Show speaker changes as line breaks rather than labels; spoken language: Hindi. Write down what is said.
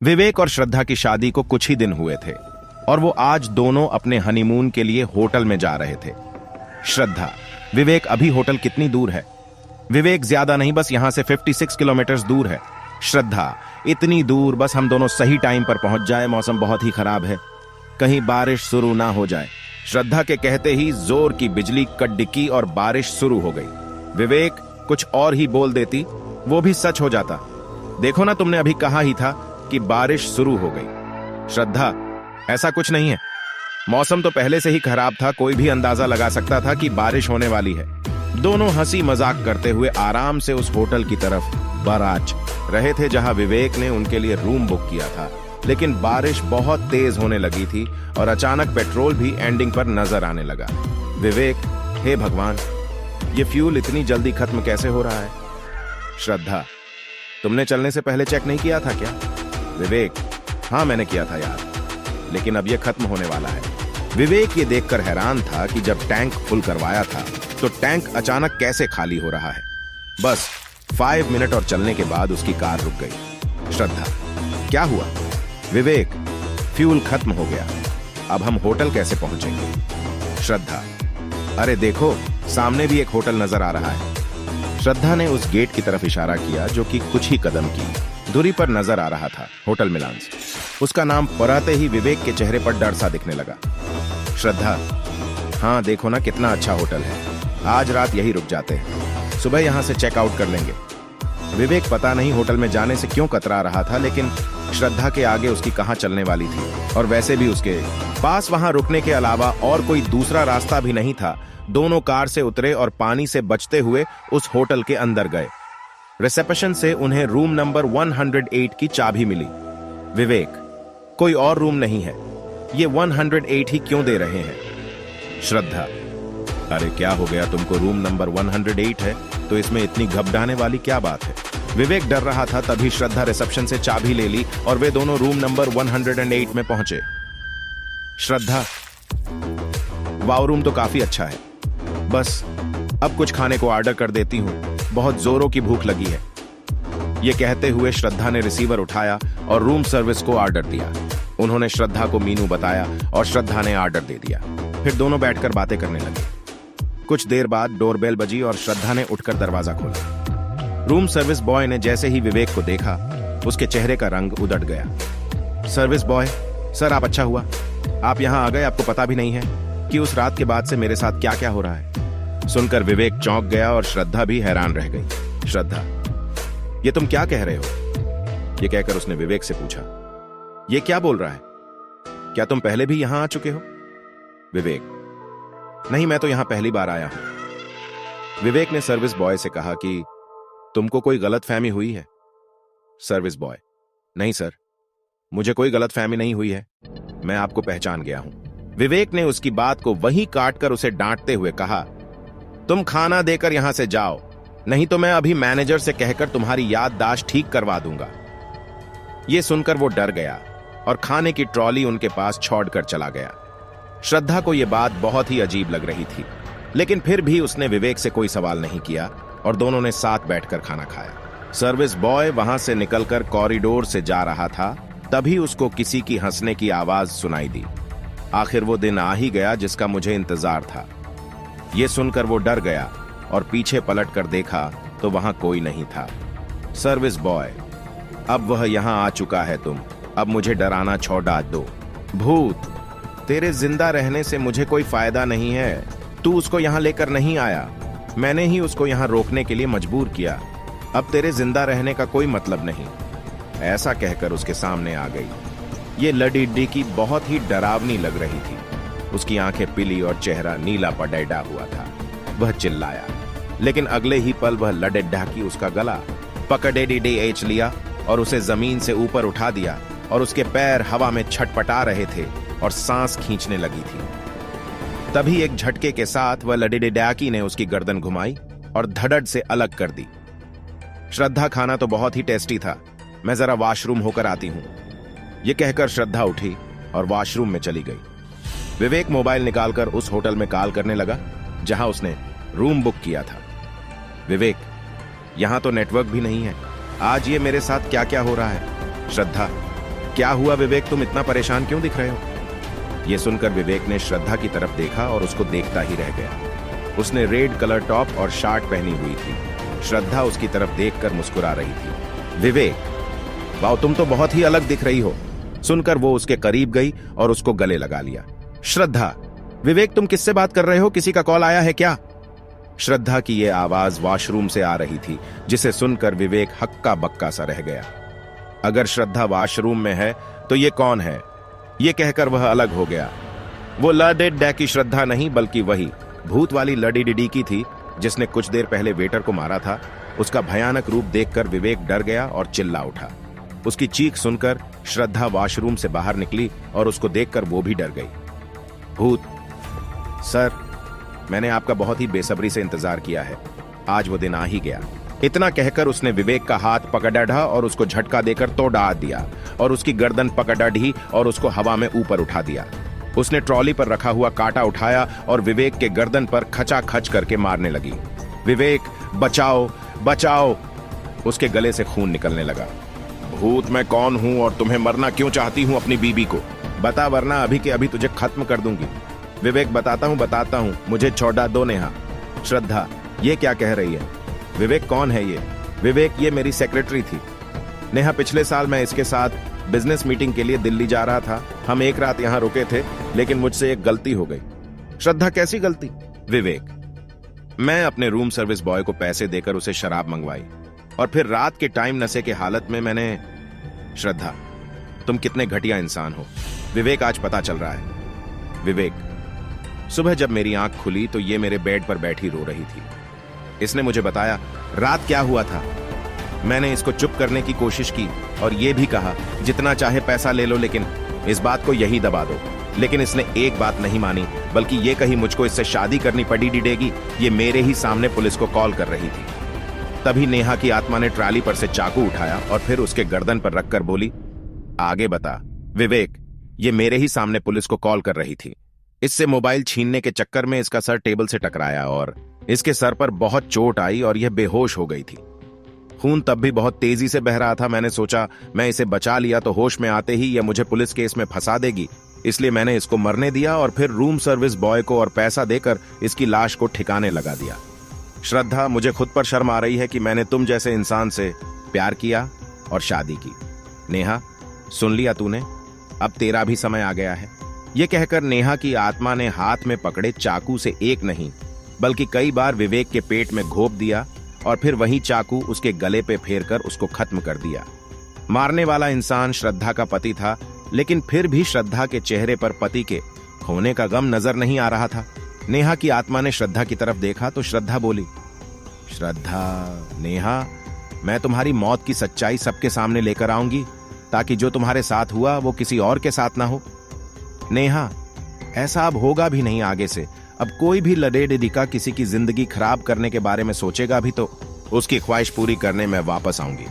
विवेक और श्रद्धा की शादी को कुछ ही दिन हुए थे और वो आज दोनों अपने हनीमून के लिए होटल में जा रहे थे। श्रद्धा, विवेक अभी होटल कितनी दूर है? विवेक, ज्यादा नहीं, बस यहां से 56 किलोमीटर दूर है। श्रद्धा, इतनी दूर? बस हम दोनों सही टाइम पर पहुंच जाए, मौसम बहुत ही खराब है, कहीं बारिश शुरू ना हो जाए। श्रद्धा के कहते ही जोर की बिजली कड़की और बारिश शुरू हो गई। विवेक कुछ और ही बोल देती, वो भी सच हो जाता। देखो ना, तुमने अभी कहा ही था कि बारिश शुरू हो गई। श्रद्धा, ऐसा कुछ नहीं है, मौसम तो पहले से ही खराब था, कोई भी अंदाजा लगा सकता था कि बारिश होने वाली है। दोनों हंसी मजाक करते हुए आराम से उस होटल की तरफ बराच रहे थे जहां विवेक ने उनके लिए रूम बुक किया था। लेकिन बारिश बहुत तेज होने लगी थी और अचानक पेट्रोल भी एंडिंग पर नजर आने लगा। विवेक, हे भगवान, ये फ्यूल इतनी जल्दी खत्म कैसे हो रहा है? श्रद्धा, तुमने चलने से पहले चेक नहीं किया था क्या? विवेक, हाँ मैंने किया था यार, लेकिन अब ये खत्म होने वाला है। विवेक ये देखकर हैरान था कि जब टैंक फुल करवाया था तो टैंक अचानक कैसे खाली हो रहा है। बस 5 मिनट और चलने के बाद उसकी कार रुक गई। श्रद्धा, क्या हुआ? विवेक, फ्यूल खत्म हो गया, अब हम होटल कैसे पहुंचेंगे? श्रद्धा, अरे देखो, सामने भी एक होटल नजर आ रहा है। श्रद्धा ने उस गेट की तरफ इशारा किया जो कि कुछ ही कदम की दूरी पर नजर आ रहा था, होटल मिलांस। उसका नाम पढ़ते ही विवेक के चेहरे पर डर सा दिखने लगा। श्रद्धा, हाँ देखो ना, कितना अच्छा होटल है, आज रात यही रुक जाते हैं, सुबह यहां से चेकआउट कर लेंगे। विवेक पता नहीं होटल में जाने से क्यों कतरा रहा था, लेकिन श्रद्धा के आगे उसकी कहां चलने वाली थी, और वैसे भी उसके पास वहां रुकने के अलावा और कोई दूसरा रास्ता भी नहीं था। दोनों कार से उतरे और पानी से बचते हुए उस होटल के अंदर गए। रिसेप्शन से उन्हें रूम नंबर 108 की चाबी मिली। विवेक, कोई और रूम नहीं है, ये 108 ही क्यों दे रहे हैं? श्रद्धा, अरे क्या हो गया तुमको, रूम नंबर 108 है तो इसमें इतनी घबराने वाली क्या बात है? विवेक डर रहा था, तभी श्रद्धा रिसेप्शन से चाबी ले ली और वे दोनों रूम नंबर 108 में पहुंचे। श्रद्धा, वाओ, रूम तो काफी अच्छा है, बस अब कुछ खाने को ऑर्डर कर देती हूं, बहुत जोरों की भूख लगी है। ये कहते हुए श्रद्धा ने रिसीवर उठाया और रूम सर्विस को ऑर्डर दिया। उन्होंने श्रद्धा को मेनू बताया और श्रद्धा ने ऑर्डर दे दिया। फिर दोनों बैठकर बातें करने लगे। कुछ देर बाद डोरबेल बजी और श्रद्धा ने उठकर दरवाजा खोला। रूम सर्विस बॉय ने जैसे ही विवेक को देखा, उसके चेहरे का रंग उधड़ गया। सर्विस बॉय, सर आप अच्छा हुआ आप यहां आ गए, आपको पता भी नहीं है कि उस रात के बाद से मेरे साथ क्या क्या हो रहा है। सुनकर विवेक चौंक गया और श्रद्धा भी हैरान रह गई। श्रद्धा, ये तुम क्या कह रहे हो? ये कहकर उसने विवेक से पूछा, ये क्या बोल रहा है? क्या तुम पहले भी यहां आ चुके हो? विवेक, नहीं, मैं तो यहां पहली बार आया हूं। विवेक ने सर्विस बॉय से कहा कि तुमको कोई गलतफहमी हुई है? सर्विस बॉय, नहीं सर, मुझे कोई गलतफहमी नहीं हुई है, मैं आपको पहचान गया हूं। विवेक ने उसकी बात को वहीं काटकर उसे डांटते हुए कहा, तुम खाना देकर यहां से जाओ, नहीं तो मैं अभी मैनेजर से कहकर तुम्हारी याददाश्त ठीक करवा दूंगा। यह सुनकर वो डर गया और खाने की ट्रॉली उनके पास छोड़कर चला गया। श्रद्धा को यह बात बहुत ही अजीब लग रही थी, लेकिन फिर भी उसने विवेक से कोई सवाल नहीं किया और दोनों ने साथ बैठकर खाना खाया। सर्विस बॉय वहां से निकलकर कॉरिडोर से जा रहा था, तभी उसको किसी की हंसने की आवाज सुनाई दी। आखिर वो दिन आ ही गया जिसका मुझे इंतजार था। यह सुनकर वो डर गया और पीछे पलटकर देखा तो वहां कोई नहीं था। सर्विस बॉय, अब वह यहां आ चुका है, तुम अब मुझे डराना छोड़ दो। भूत, तेरे जिंदा रहने से मुझे कोई फायदा नहीं है, तू उसको यहां लेकर नहीं आया, मैंने ही उसको यहां रोकने के लिए मजबूर किया, अब तेरे जिंदा रहने का कोई मतलब नहीं। ऐसा कहकर उसके सामने आ गई। ये लडीडी की बहुत ही डरावनी लग रही थी। उसकी आंखें पीली और चेहरा नीला पडेडा हुआ था। वह चिल्लाया, लेकिन अगले ही पल वह लडेडा की उसका गला पकड़े एच लिया और उसे जमीन से ऊपर उठा दिया और उसके पैर हवा में छटपटा रहे थे और सांस खींचने लगी थी। तभी एक झटके के साथ वह लडेडाकी ने उसकी गर्दन घुमाई और धड़ड़ से अलग कर दी। श्रद्धा, खाना तो बहुत ही टेस्टी था, मैं जरा वॉशरूम होकर आती हूं। यह कहकर श्रद्धा उठी और वॉशरूम में चली गई। विवेक मोबाइल निकालकर उस होटल में कॉल करने लगा जहां उसने रूम बुक किया था। विवेक, यहां तो नेटवर्क भी नहीं है, आज ये मेरे साथ क्या क्या हो रहा है? श्रद्धा, क्या हुआ विवेक, तुम इतना परेशान क्यों दिख रहे हो? यह सुनकर विवेक ने श्रद्धा की तरफ देखा और उसको देखता ही रह गया। उसने रेड कलर टॉप और शर्ट पहनी हुई थी। श्रद्धा उसकी तरफ देखकर मुस्कुरा रही थी। विवेक, वाह, तुम तो बहुत ही अलग दिख रही हो। सुनकर वो उसके करीब गई और उसको गले लगा लिया। श्रद्धा, विवेक तुम किससे बात कर रहे हो? किसी का कॉल आया है क्या? श्रद्धा की यह आवाज वॉशरूम से आ रही थी, जिसे सुनकर विवेक हक्का बक्का सा रह गया। अगर श्रद्धा वॉशरूम में है तो ये कौन है? ये कहकर वह अलग हो गया। वो लडेड की श्रद्धा नहीं, बल्कि वही भूत वाली लडी डिडी की थी जिसने कुछ देर पहले वेटर को मारा था। उसका भयानक रूप देखकर विवेक डर गया और चिल्ला उठा। उसकी चीख सुनकर श्रद्धा वॉशरूम से बाहर निकली और उसको देखकर वो भी डर गई। भूत सर, मैंने आपका बहुत ही बेसब्री से इंतजार किया है। आज वो दिन आ ही गया। इतना कहकर उसने विवेक का हाथ पकड़ ढा और उसको झटका देकर तोड़ा दिया और उसकी गर्दन पकड़ ढी और उसको हवा में ऊपर उठा दिया। उसने ट्रॉली पर रखा हुआ कांटा उठाया और विवेक के गर्दन पर खचा खच करके मारने लगी। विवेक, बचाओ बचाओ! उसके गले से खून निकलने लगा। भूत, मैं कौन हूं और तुम्हें मरना क्यों चाहती हूं अपनी बीबी को? बता, वरना अभी के अभी तुझे खत्म कर दूंगी। विवेक, बताता हूं, मुझे छोड़ा दो। नेहा, श्रद्धा, ये क्या कह रही है? विवेक, कौन है ये? विवेक, ये मेरी सेक्रेटरी थी। नेहा, पिछले साल मैं इसके साथ बिजनेस मीटिंग के लिए दिल्ली जा रहा था। हम एक रात यहां रुके थे, लेकिन मुझसे एक गलती हो गई। श्रद्धा, कैसी गलती? विवेक, मैं अपने रूम सर्विस बॉय को पैसे देकर उसे शराब मंगवाई और फिर रात के टाइम नशे के हालत में मैंने... श्रद्धा, तुम कितने घटिया इंसान हो। विवेक, आज पता चल रहा है। विवेक, सुबह जब मेरी आंख खुली तो ये मेरे बेड पर बैठी रो रही थी। इसने मुझे बताया रात क्या हुआ था। मैंने इसको चुप करने की कोशिश की और ये भी कहा जितना चाहे पैसा ले लो, लेकिन इस बात को यही दबा दो। लेकिन इसने एक बात नहीं मानी, बल्कि ये कही मुझको इससे शादी करनी पड़ी डिडेगी। ये मेरे ही सामने पुलिस को कॉल कर रही थी। तभी नेहा की आत्मा ने ट्राली पर से चाकू उठाया और फिर उसके गर्दन पर रखकर बोली, आगे बता। विवेक, ये मेरे ही सामने पुलिस को कॉल कर रही थी। इससे मोबाइल छीनने के चक्कर में इसका सर टेबल से टकराया और इसके सर पर बहुत चोट आई और यह बेहोश हो गई थी। खून तब भी बहुत तेजी से बह रहा था। मैंने सोचा मैं इसे बचा लिया तो होश में आते ही यह मुझे पुलिस केस में फंसा देगी, इसलिए मैंने इसको मरने दिया और फिर रूम सर्विस बॉय को और पैसा देकर इसकी लाश को ठिकाने लगा दिया। श्रद्धा, मुझे खुद पर शर्म आ रही है कि मैंने तुम जैसे इंसान से प्यार किया और शादी की। नेहा, सुन लिया तूने? अब तेरा भी समय आ गया है। यह कहकर नेहा की आत्मा ने हाथ में पकड़े चाकू से एक नहीं बल्कि कई बार विवेक के पेट में घोंप दिया और फिर वही चाकू उसके गले पे फेरकर उसको खत्म कर दिया। मारने वाला इंसान श्रद्धा का पति था, लेकिन फिर भी श्रद्धा के चेहरे पर पति के खोने का गम नजर नहीं आ रहा था। नेहा की आत्मा ने श्रद्धा की तरफ देखा तो श्रद्धा बोली, श्रद्धा, नेहा, मैं तुम्हारी मौत की सच्चाई सबके सामने लेकर आऊंगी ताकि जो तुम्हारे साथ हुआ वो किसी और के साथ ना हो। नेहा, ऐसा अब होगा भी नहीं आगे से। अब कोई भी लडेडिका किसी की जिंदगी खराब करने के बारे में सोचेगा भी तो उसकी ख्वाहिश पूरी करने में वापस आऊंगी।